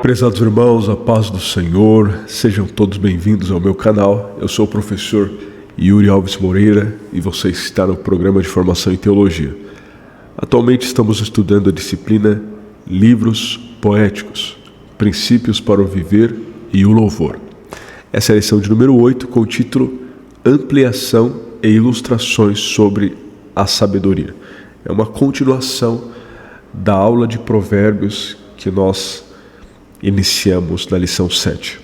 Prezados irmãos, a paz do Senhor, sejam todos bem-vindos ao meu canal. Eu sou o professor Yuri Alves Moreira e você está no programa de formação em teologia. Atualmente estamos estudando a disciplina Livros Poéticos, Princípios para o Viver e o Louvor. Essa é a lição de número 8 com o título Ampliação e Ilustrações sobre a Sabedoria. É uma continuação da aula de Provérbios que nós iniciamos na lição 7.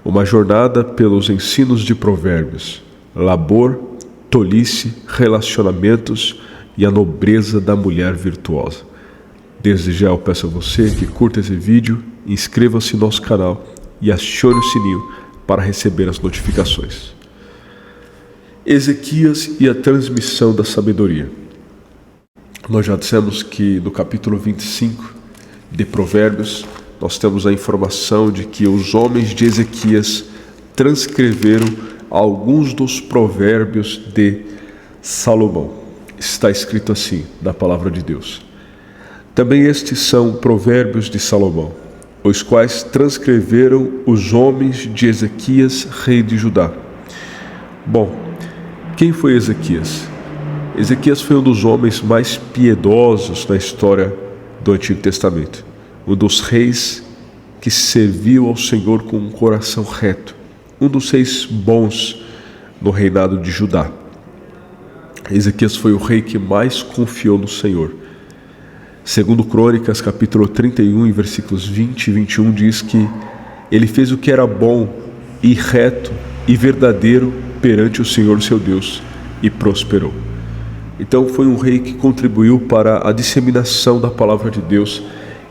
Uma jornada pelos ensinos de Provérbios, labor, tolice, relacionamentos e a nobreza da mulher virtuosa. Desde já eu peço a você que curta esse vídeo, inscreva-se no nosso canal e acione o sininho para receber as notificações. Ezequias e a transmissão da sabedoria. Nós já dissemos que no capítulo 25 de Provérbios nós temos a informação de que os homens de Ezequias transcreveram alguns dos provérbios de Salomão. Está escrito assim na palavra de Deus. Também estes são provérbios de Salomão, os quais transcreveram os homens de Ezequias, rei de Judá. Bom, quem foi Ezequias? Ezequias foi um dos homens mais piedosos da história do Antigo Testamento. Um dos reis que serviu ao Senhor com um coração reto. Um dos reis bons no reinado de Judá. Ezequias foi o rei que mais confiou no Senhor. Segundo Crônicas, capítulo 31, em versículos 20 e 21, diz que ele fez o que era bom e reto e verdadeiro perante o Senhor seu Deus e prosperou. Então foi um rei que contribuiu para a disseminação da palavra de Deus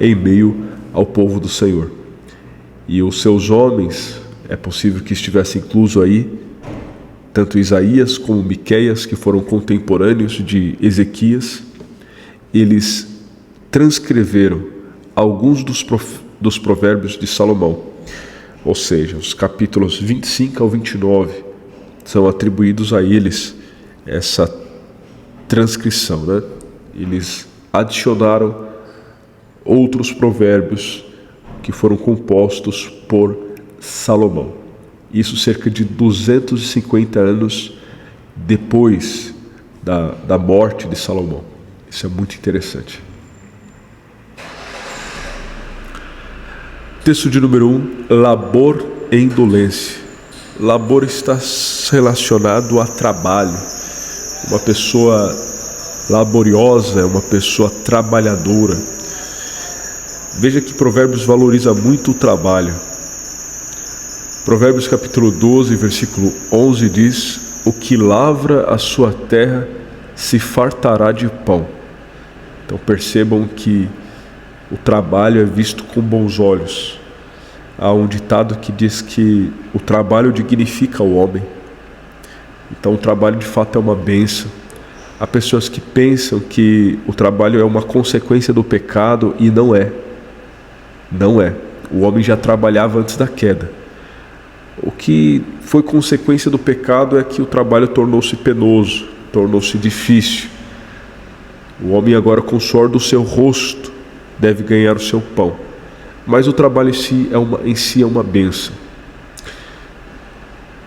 em meio ao povo do Senhor. E os seus homens, é possível que estivesse incluso aí, tanto Isaías como Miqueias, que foram contemporâneos de Ezequias, eles transcreveram alguns dos provérbios de Salomão. Ou seja, os capítulos 25 ao 29 são atribuídos a eles essa transcrição, né? Eles adicionaram outros provérbios que foram compostos por Salomão. Isso cerca de 250 anos depois da morte de Salomão. Isso é muito interessante. Texto de número 1, labor e indolência. Labor está relacionado a trabalho. Uma pessoa laboriosa é uma pessoa trabalhadora. Veja que Provérbios valoriza muito o trabalho. Provérbios capítulo 12, versículo 11 diz: o que lavra a sua terra se fartará de pão. Então percebam que o trabalho é visto com bons olhos. Há um ditado que diz que o trabalho dignifica o homem. Então o trabalho de fato é uma bênção. Há pessoas que pensam que o trabalho é uma consequência do pecado e não é. Não é. O homem já trabalhava antes da queda. O que foi consequência do pecado é que o trabalho tornou-se penoso, tornou-se difícil. O homem agora, com o suor do seu rosto, deve ganhar o seu pão. Mas o trabalho em si é uma bênção.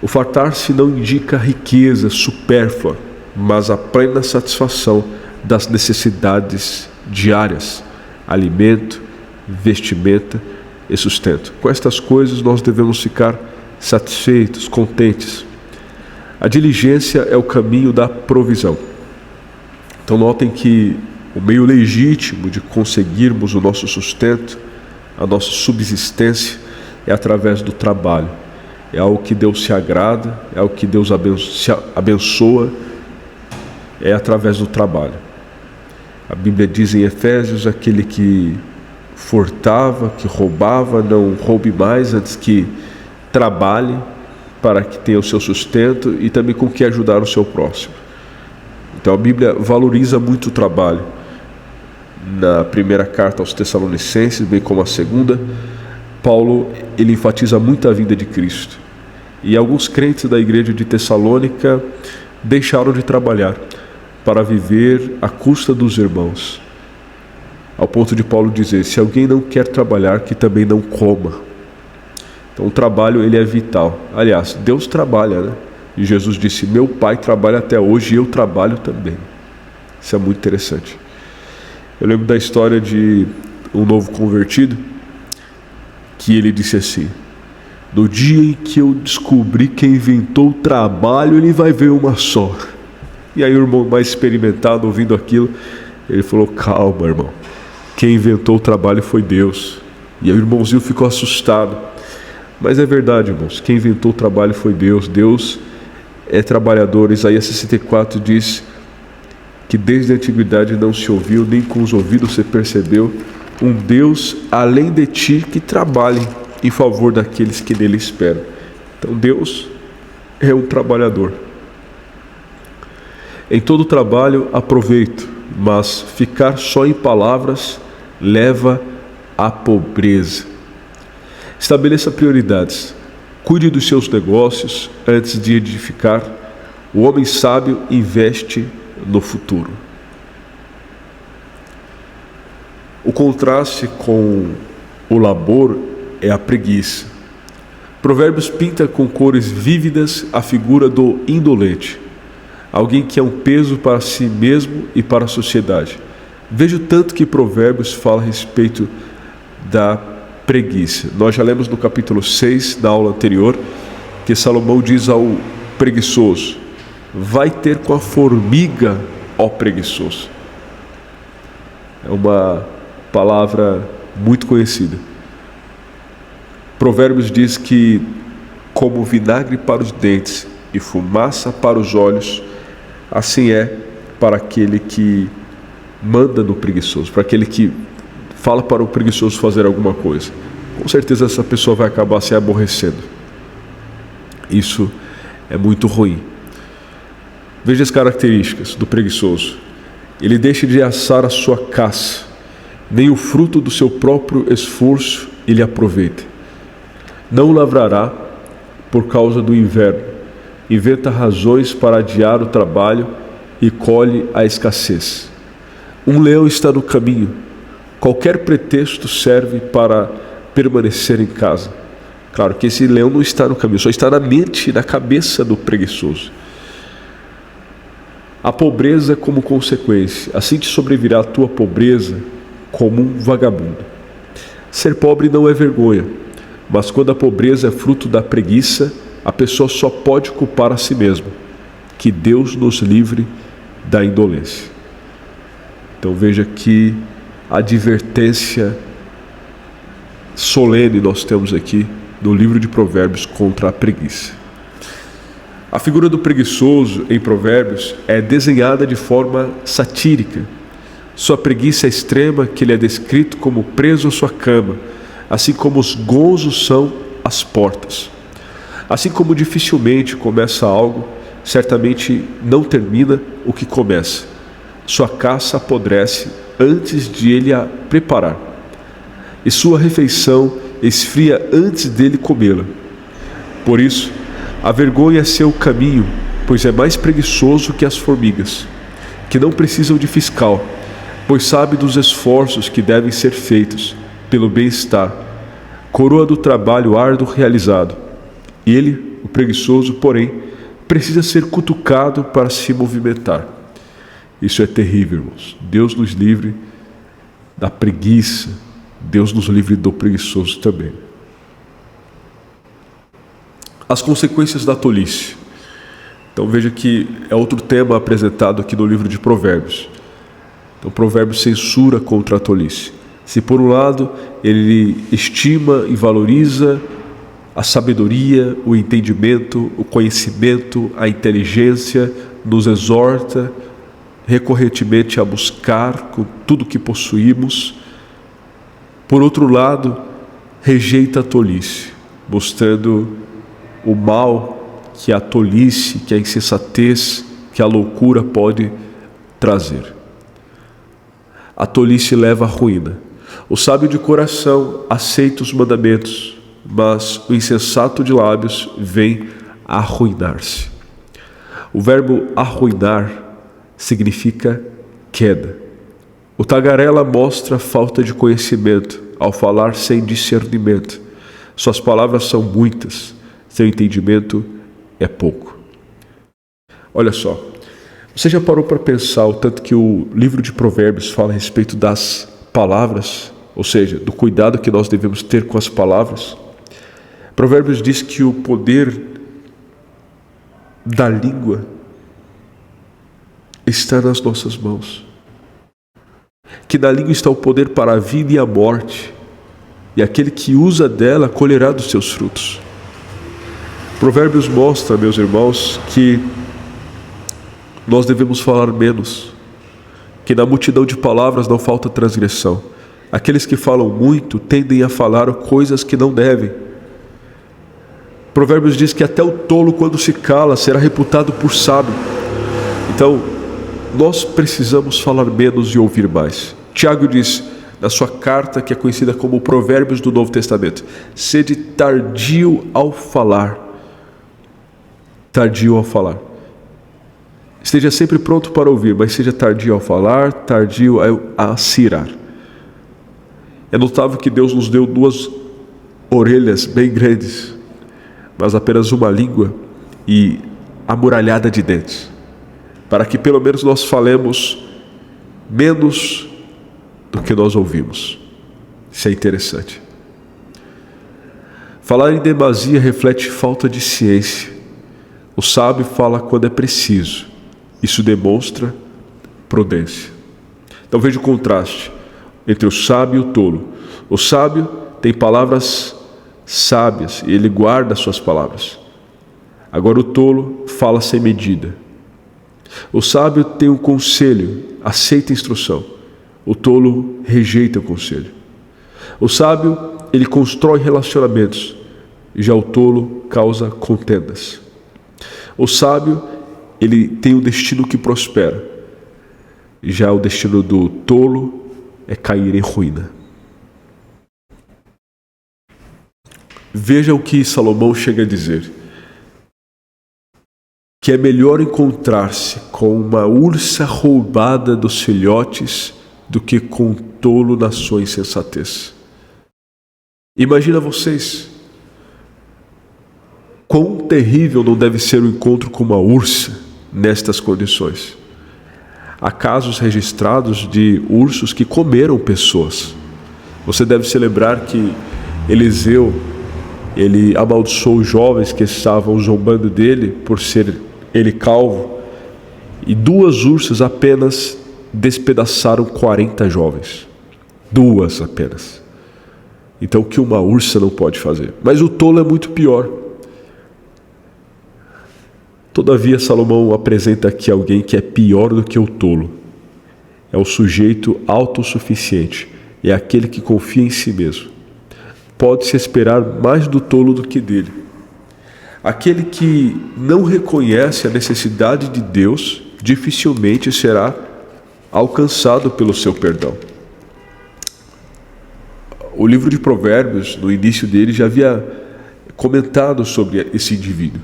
O fartar-se não indica riqueza supérflua, mas a plena satisfação das necessidades diárias, alimento, vestimenta e sustento. Com estas coisas nós devemos ficar satisfeitos, contentes. A diligência é o caminho da provisão. Então notem que o meio legítimo de conseguirmos o nosso sustento, a nossa subsistência, é através do trabalho. É algo que Deus se agrada, é algo que Deus abençoa, é através do trabalho. A Bíblia diz em Efésios: aquele que furtava, que roubava, não roube mais, antes que trabalhe para que tenha o seu sustento e também com que ajudar o seu próximo. Então a Bíblia valoriza muito o trabalho. Na primeira carta aos Tessalonicenses, bem como a segunda, Paulo ele enfatiza muito a vinda de Cristo. E alguns crentes da igreja de Tessalônica deixaram de trabalhar para viver à custa dos irmãos. ao ponto de Paulo dizer: se alguém não quer trabalhar, que também não coma. Então o trabalho, ele é vital. Aliás, Deus trabalha, né? E Jesus disse: meu Pai trabalha até hoje e eu trabalho também. Isso é muito interessante. Eu lembro da história de um novo convertido, que ele disse assim: no dia em que eu descobri quem inventou o trabalho, ele vai ver uma só. E aí o irmão mais experimentado, ouvindo aquilo, ele falou: calma, irmão, quem inventou o trabalho foi Deus. E aí o irmãozinho ficou assustado. Mas é verdade, irmãos, quem inventou o trabalho foi Deus. Deus é trabalhador. Isaías 64 diz que desde a antiguidade não se ouviu, nem com os ouvidos se percebeu, um Deus além de ti que trabalhe em favor daqueles que nele esperam. Então Deus é um trabalhador. Em todo trabalho há proveito, mas ficar só em palavras leva à pobreza. Estabeleça prioridades. Cuide dos seus negócios antes de edificar. O homem sábio investe no futuro. O contraste com o labor é a preguiça. Provérbios pinta com cores vívidas a figura do indolente, alguém que é um peso para si mesmo e para a sociedade. Veja o tanto que Provérbios fala a respeito da preguiça. Nós já lemos no capítulo 6, na aula anterior, que Salomão diz ao preguiçoso: vai ter com a formiga, ó preguiçoso. É uma palavra muito conhecida. Provérbios diz que como vinagre para os dentes e fumaça para os olhos, assim é para aquele que manda no preguiçoso, para aquele que fala para o preguiçoso fazer alguma coisa. Com certeza essa pessoa vai acabar se aborrecendo. Isso é muito ruim. Veja as características do preguiçoso. Ele deixa de assar a sua caça, nem o fruto do seu próprio esforço ele aproveita. Não lavrará por causa do inverno, inventa razões para adiar o trabalho e colhe a escassez. Um leão está no caminho, qualquer pretexto serve para permanecer em casa. Claro que esse leão não está no caminho, só está na mente, na cabeça do preguiçoso. A pobreza como consequência, assim te sobrevirá a tua pobreza como um vagabundo. Ser pobre não é vergonha, mas quando a pobreza é fruto da preguiça, a pessoa só pode culpar a si mesma. Que Deus nos livre da indolência. Então veja que advertência solene nós temos aqui no livro de Provérbios contra a preguiça. A figura do preguiçoso em Provérbios é desenhada de forma satírica. Sua preguiça é extrema, que ele é descrito como preso à sua cama, assim como os gozos são as portas. Assim como dificilmente começa algo, certamente não termina o que começa. Sua caça apodrece antes de ele a preparar, e sua refeição esfria antes dele comê-la. Por isso, a vergonha é seu caminho, pois é mais preguiçoso que as formigas, que não precisam de fiscal, pois sabe dos esforços que devem ser feitos pelo bem-estar, coroa do trabalho árduo realizado. Ele, o preguiçoso, porém, precisa ser cutucado para se movimentar. Isso é terrível, irmãos. Deus nos livre da preguiça, Deus nos livre do preguiçoso também. As consequências da tolice. Então veja que é outro tema apresentado aqui no livro de Provérbios. Então Provérbios censura contra a tolice. Se por um lado ele estima e valoriza a sabedoria, o entendimento, o conhecimento, a inteligência, nos exorta recorrentemente a buscar com tudo que possuímos. Por outro lado, rejeita a tolice, mostrando o mal que a tolice, que a insensatez, que a loucura pode trazer. A tolice leva à ruína. O sábio de coração aceita os mandamentos, mas o insensato de lábios vem a arruinar-se. O verbo arruinar significa queda. O tagarela mostra falta de conhecimento ao falar sem discernimento. Suas palavras são muitas, seu entendimento é pouco. Olha só, você já parou para pensar o tanto que o livro de Provérbios fala a respeito das palavras, ou seja, do cuidado que nós devemos ter com as palavras? Provérbios diz que o poder da língua está nas nossas mãos. Que na língua está o poder para a vida e a morte, e aquele que usa dela colherá dos seus frutos. Provérbios mostra, meus irmãos, que nós devemos falar menos, que na multidão de palavras não falta transgressão. Aqueles que falam muito tendem a falar coisas que não devem. Provérbios diz que até o tolo, quando se cala, será reputado por sábio. Então, nós precisamos falar menos e ouvir mais. Tiago diz, na sua carta, que é conhecida como Provérbios do Novo Testamento: sede tardio ao falar. Tardio ao falar. Esteja sempre pronto para ouvir, mas seja tardio ao falar, tardio a cirar. É notável que Deus nos deu 2 orelhas bem grandes, mas apenas uma língua e amuralhada de dentes, para que pelo menos nós falemos menos do que nós ouvimos. Isso é interessante. Falar em demasia reflete falta de ciência. O sábio fala quando é preciso. Isso demonstra prudência. Então veja o contraste entre o sábio e o tolo. O sábio tem palavras sábias e ele guarda suas palavras. Agora o tolo fala sem medida. O sábio tem um conselho, aceita a instrução. O tolo rejeita o conselho. O sábio, ele constrói relacionamentos. Já o tolo causa contendas. O sábio, ele tem um destino que prospera. Já o destino do tolo é cair em ruína. Veja o que Salomão chega a dizer: que é melhor encontrar-se com uma ursa roubada dos filhotes do que com um tolo na sua insensatez. Imagina vocês, quão terrível não deve ser o encontro com uma ursa nestas condições. Há casos registrados de ursos que comeram pessoas. Você deve se lembrar que Eliseu, ele amaldiçoou os jovens que estavam zombando dele por ser ele calvo, e 2 ursas apenas despedaçaram 40 jovens. 2 apenas. Então o que uma ursa não pode fazer? Mas o tolo é muito pior. Todavia Salomão apresenta aqui alguém que é pior do que o tolo. É o sujeito autossuficiente, é aquele que confia em si mesmo. Pode-se esperar mais do tolo do que dele. Aquele que não reconhece a necessidade de Deus dificilmente será alcançado pelo seu perdão. O livro de Provérbios, no início dele, já havia comentado sobre esse indivíduo.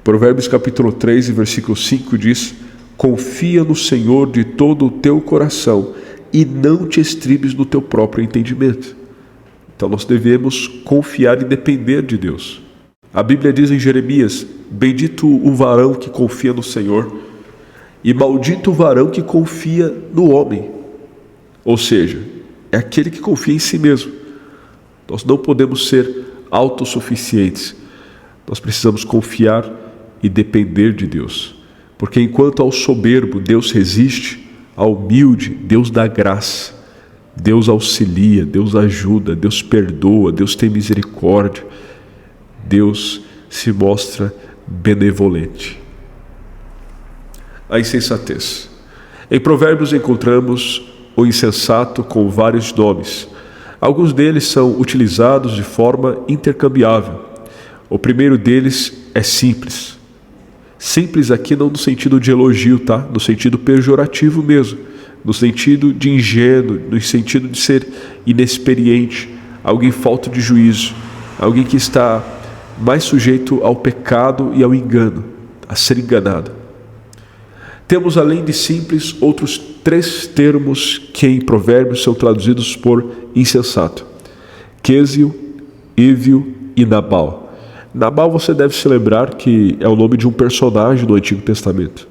Provérbios capítulo 3, versículo 5 diz: confia no Senhor de todo o teu coração e não te estribes no teu próprio entendimento. Então nós devemos confiar e depender de Deus. A Bíblia diz em Jeremias: bendito o varão que confia no Senhor e maldito o varão que confia no homem. Ou seja, é aquele que confia em si mesmo. Nós não podemos ser autossuficientes. Nós precisamos confiar e depender de Deus. Porque enquanto ao soberbo Deus resiste, ao humilde Deus dá graça. Deus auxilia, Deus ajuda, Deus perdoa, Deus tem misericórdia. Deus se mostra benevolente. A insensatez. Em Provérbios encontramos o insensato com vários nomes. Alguns deles são utilizados de forma intercambiável. O primeiro deles é simples. Simples aqui não no sentido de elogio, tá? No sentido pejorativo mesmo. No sentido de ingênuo, no sentido de ser inexperiente, alguém falto de juízo, alguém que está mais sujeito ao pecado e ao engano, a ser enganado. Temos, além de simples, outros três termos que em Provérbios são traduzidos por insensato: Quésio, Ívio e Nabal. Nabal, você deve se lembrar que é o nome de um personagem do Antigo Testamento,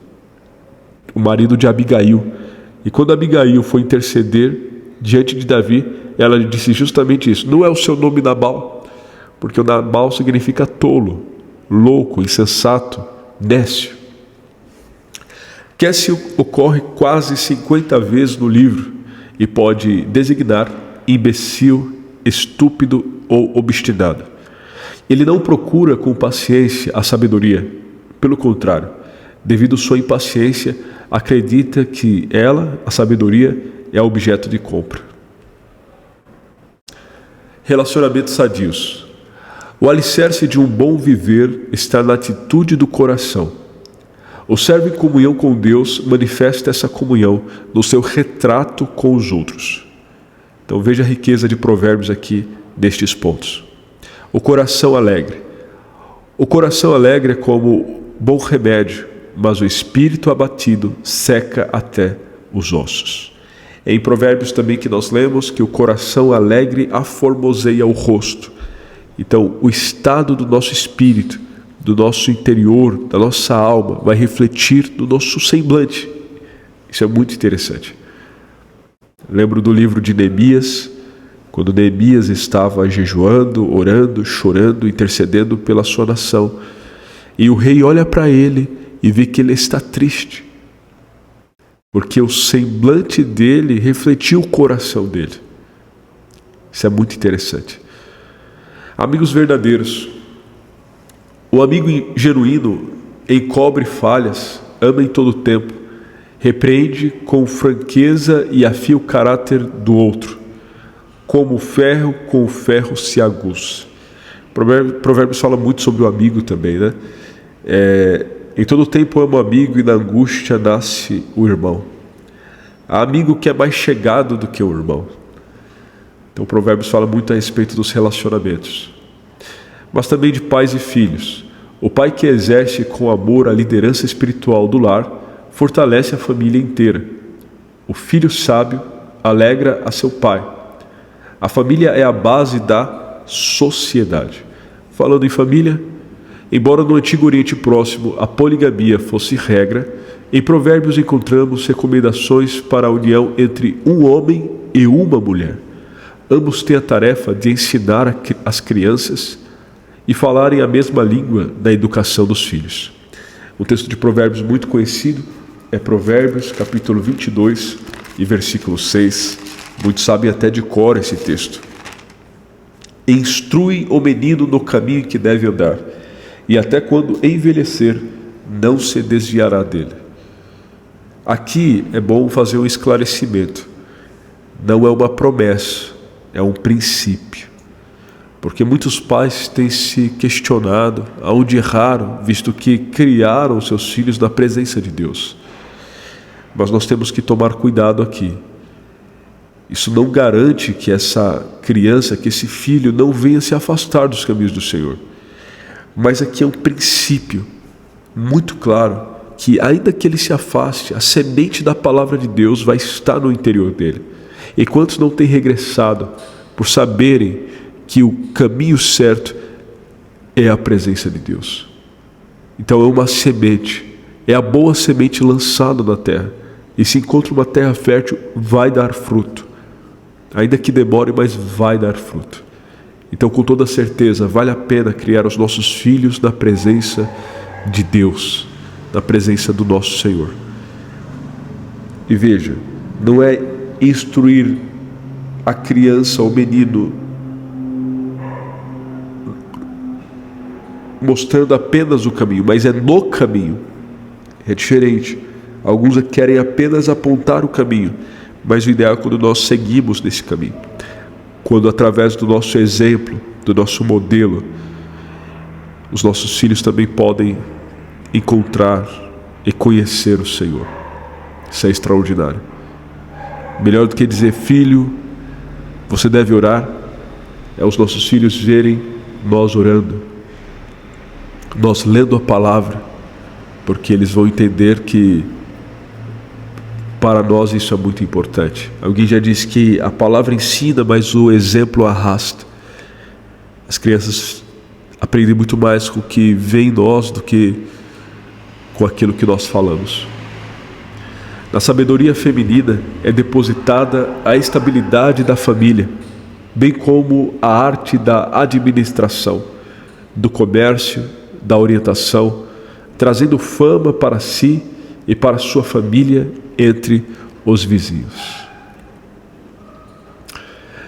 o marido de Abigail. E quando Abigail foi interceder diante de Davi, ela lhe disse justamente isso: não é o seu nome Nabal, porque o Nabal significa tolo, louco, insensato, nécio. Quésio ocorre quase 50 vezes no livro e pode designar imbecil, estúpido ou obstinado. Ele não procura com paciência a sabedoria. Pelo contrário, devido à sua impaciência, acredita que ela, a sabedoria, é objeto de compra. Relacionamentos sadios. O alicerce de um bom viver está na atitude do coração. O servo em comunhão com Deus manifesta essa comunhão no seu retrato com os outros. Então veja a riqueza de Provérbios aqui nestes pontos. O coração alegre. O coração alegre é como bom remédio, mas o espírito abatido seca até os ossos. Em Provérbios também que nós lemos que o coração alegre aformoseia o rosto. Então o estado do nosso espírito, do nosso interior, da nossa alma, vai refletir no nosso semblante. Isso é muito interessante. Lembro do livro de Neemias, quando Neemias estava jejuando, orando, chorando, intercedendo pela sua nação. E o rei olha para ele e vê que ele está triste, porque o semblante dele refletiu o coração dele. Isso é muito interessante. Amigos verdadeiros. O amigo genuíno encobre falhas, ama em todo tempo, repreende com franqueza e afia o caráter do outro, como o ferro com o ferro se aguça. Provérbios fala muito sobre o amigo também, né? Em todo tempo ama o amigo e na angústia nasce o irmão. Há amigo que é mais chegado do que o irmão. Então Provérbios fala muito a respeito dos relacionamentos, mas também de pais e filhos. O pai que exerce com amor a liderança espiritual do lar fortalece a família inteira. O filho sábio alegra a seu pai. A família é a base da sociedade. Falando em família, embora no Antigo Oriente Próximo a poligamia fosse regra, em Provérbios encontramos recomendações para a união entre um homem e uma mulher. Ambos têm a tarefa de ensinar as crianças e falarem a mesma língua na educação dos filhos. Um texto de Provérbios muito conhecido é Provérbios capítulo 22 e versículo 6. Muitos sabem até de cor esse texto. Instrui o menino no caminho que deve andar, e até quando envelhecer, não se desviará dele. Aqui é bom fazer um esclarecimento. Não é uma promessa, é um princípio. Porque muitos pais têm se questionado aonde erraram, visto que criaram seus filhos na presença de Deus. Mas nós temos que tomar cuidado aqui. Isso não garante que essa criança, que esse filho não venha se afastar dos caminhos do Senhor. Mas aqui é um princípio muito claro, que ainda que ele se afaste, a semente da palavra de Deus vai estar no interior dele. E quantos não têm regressado por saberem que o caminho certo é a presença de Deus? Então é uma semente, é a boa semente lançada na terra, e se encontra uma terra fértil, vai dar fruto, ainda que demore, mas vai dar fruto. Então com toda certeza vale a pena criar os nossos filhos na presença de Deus, na presença do nosso Senhor. E veja, não é instruir a criança, o menino, mostrando apenas o caminho, mas é no caminho. É diferente. Alguns querem apenas apontar o caminho, mas o ideal é quando nós seguimos nesse caminho, quando através do nosso exemplo, do nosso modelo, os nossos filhos também podem encontrar e conhecer o Senhor. Isso é extraordinário. Melhor do que dizer: filho, você deve orar, é os nossos filhos verem nós orando, nós lendo a palavra, porque eles vão entender que para nós isso é muito importante. Alguém já disse que a palavra ensina, mas o exemplo arrasta. As crianças aprendem muito mais com o que vem em nós do que com aquilo que nós falamos. Na sabedoria feminina é depositada a estabilidade da família, bem como a arte da administração, do comércio, da orientação, trazendo fama para si e para sua família entre os vizinhos.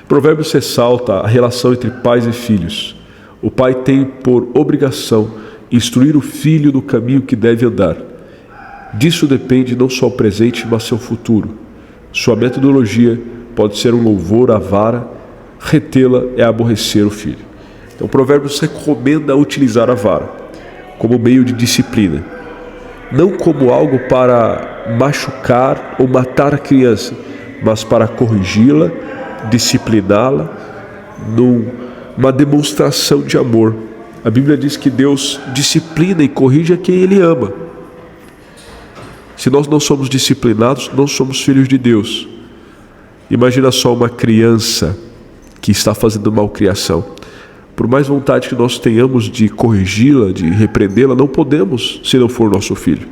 Provérbios ressalta a relação entre pais e filhos. O pai tem por obrigação instruir o filho no caminho que deve andar. Disso depende não só o presente, mas seu futuro. Sua metodologia pode ser um louvor à vara, retê-la é aborrecer o filho. Então, Provérbios recomenda utilizar a vara como meio de disciplina, não como algo para machucar ou matar a criança, mas para corrigi-la, discipliná-la, numa demonstração de amor. A Bíblia diz que Deus disciplina e corrige a quem Ele ama. Se nós não somos disciplinados, não somos filhos de Deus. Imagina só uma criança que está fazendo malcriação. Por mais vontade que nós tenhamos de corrigi-la, de repreendê-la, não podemos se não for nosso filho.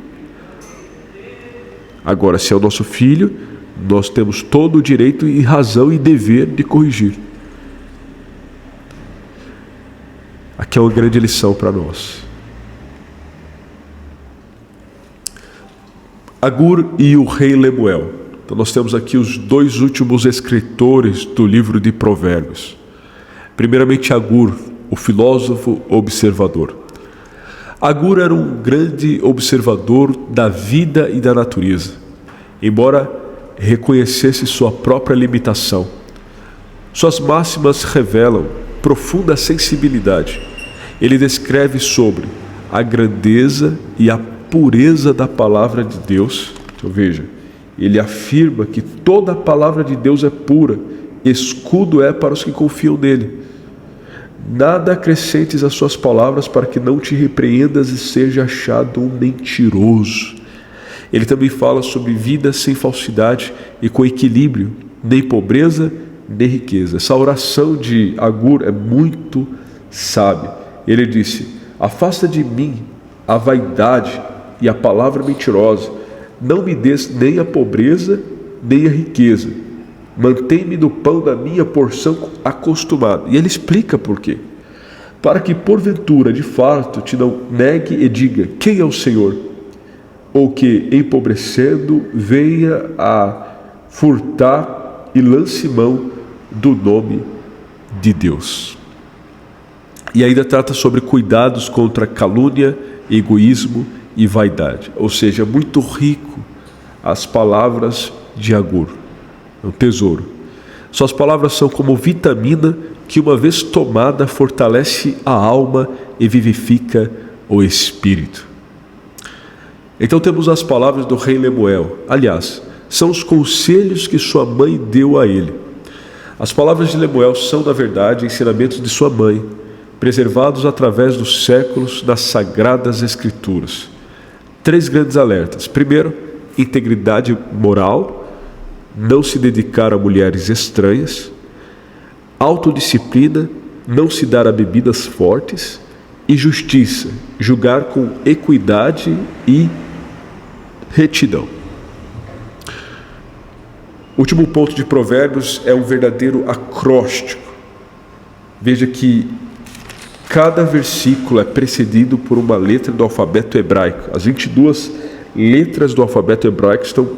Agora, se é o nosso filho, nós temos todo o direito e razão e dever de corrigir. Aqui é uma grande lição para nós. Agur e o rei Lemuel. Então nós temos aqui os dois últimos escritores do livro de Provérbios. Primeiramente Agur, o filósofo observador. Agur era um grande observador da vida e da natureza, embora reconhecesse sua própria limitação. Suas máximas revelam profunda sensibilidade. Ele descreve sobre a grandeza e a pureza da palavra de Deus. Então veja, ele afirma que toda a palavra de Deus é pura, escudo é para os que confiam nele. Nada acrescentes às suas palavras para que não te repreendas e seja achado um mentiroso. Ele também fala sobre vida sem falsidade e com equilíbrio, nem pobreza, nem riqueza. Essa oração de Agur é muito sábia. Ele disse: afasta de mim a vaidade e a palavra mentirosa. Não me des nem a pobreza, nem a riqueza. Mantém-me no pão da minha porção acostumada. E ele explica por quê. Para que porventura, de fato, te não negue e diga: quem é o Senhor? Ou que, empobrecendo, venha a furtar e lance mão do nome de Deus. E ainda trata sobre cuidados contra calúnia, egoísmo e vaidade. Ou seja, muito rico as palavras de Agur. É um tesouro. Suas palavras são como vitamina que, uma vez tomada, fortalece a alma e vivifica o espírito. Então temos as palavras do rei Lemuel. Aliás, são os conselhos que sua mãe deu a ele. As palavras de Lemuel são, na verdade, ensinamentos de sua mãe, preservados através dos séculos nas Sagradas Escrituras. 3 grandes alertas. Primeiro, integridade moral, não se dedicar a mulheres estranhas. Autodisciplina, não se dar a bebidas fortes. E justiça, julgar com equidade e retidão. O último ponto de Provérbios é um verdadeiro acróstico. Veja que cada versículo é precedido por uma letra do alfabeto hebraico. As 22 letras do alfabeto hebraico estão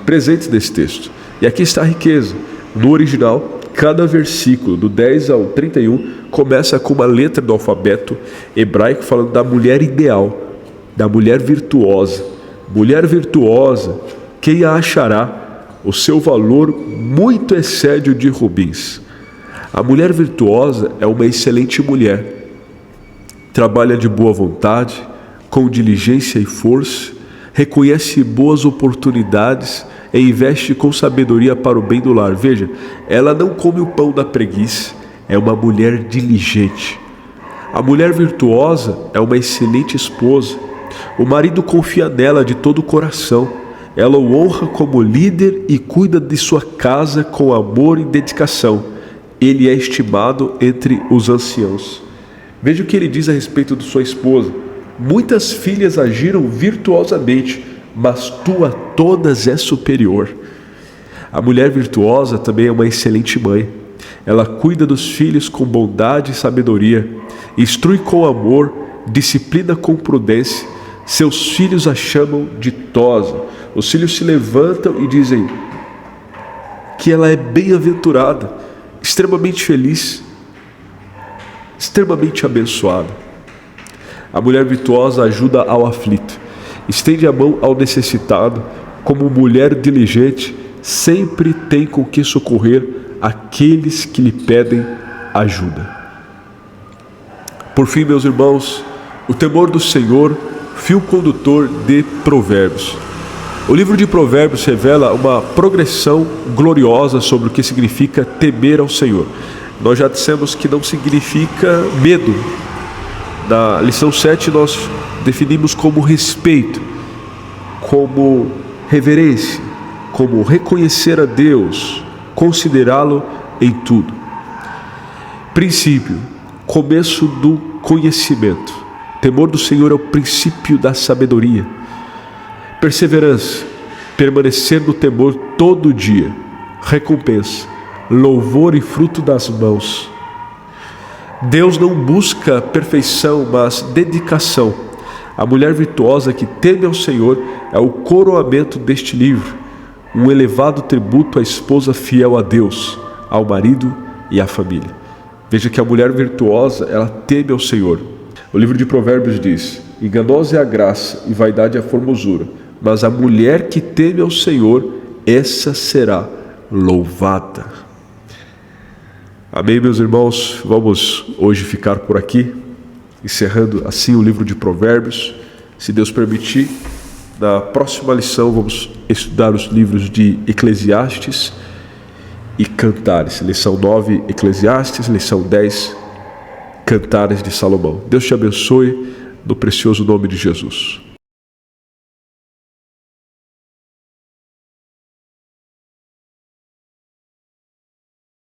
presentes nesse texto. E aqui está a riqueza. No original, cada versículo, do 10 ao 31, começa com uma letra do alfabeto hebraico falando da mulher ideal, da mulher virtuosa. Mulher virtuosa, quem a achará? O seu valor muito excede o de rubins. A mulher virtuosa é uma excelente mulher. Trabalha de boa vontade, com diligência e força, reconhece boas oportunidades e investe com sabedoria para o bem do lar. Veja, ela não come o pão da preguiça, é uma mulher diligente. A mulher virtuosa é uma excelente esposa. O marido confia nela de todo o coração. Ela o honra como líder e cuida de sua casa com amor e dedicação. Ele é estimado entre os anciãos. Veja o que ele diz a respeito de sua esposa. Muitas filhas agiram virtuosamente, mas tu a todas és superior. A mulher virtuosa também é uma excelente mãe. Ela cuida dos filhos com bondade e sabedoria, instrui com amor, disciplina com prudência. Seus filhos a chamam ditosa. Os filhos se levantam e dizem que ela é bem-aventurada, extremamente feliz, extremamente abençoada. A mulher virtuosa ajuda ao aflito, estende a mão ao necessitado. Como mulher diligente, sempre tem com que socorrer aqueles que lhe pedem ajuda. Por fim, meus irmãos, o temor do Senhor, fio condutor de Provérbios. O livro de Provérbios revela uma progressão gloriosa sobre o que significa temer ao Senhor. Nós já dissemos que não significa medo. Na lição 7 nós definimos como respeito, como reverência, como reconhecer a Deus, considerá-lo em tudo. Princípio, começo do conhecimento. Temor do Senhor é o princípio da sabedoria. Perseverança, permanecer no temor todo dia. Recompensa, louvor e fruto das mãos. Deus não busca perfeição, mas dedicação. A mulher virtuosa que teme ao Senhor é o coroamento deste livro, um elevado tributo à esposa fiel a Deus, ao marido e à família. Veja que a mulher virtuosa, ela teme ao Senhor. O livro de Provérbios diz: enganosa é a graça e vaidade é a formosura, mas a mulher que teme ao Senhor, essa será louvada. Amém, meus irmãos? Vamos hoje ficar por aqui, encerrando assim o livro de Provérbios. Se Deus permitir, na próxima lição vamos estudar os livros de Eclesiastes e Cantares. Lição 9, Eclesiastes, lição 10, Cantares de Salomão. Deus te abençoe, no precioso nome de Jesus.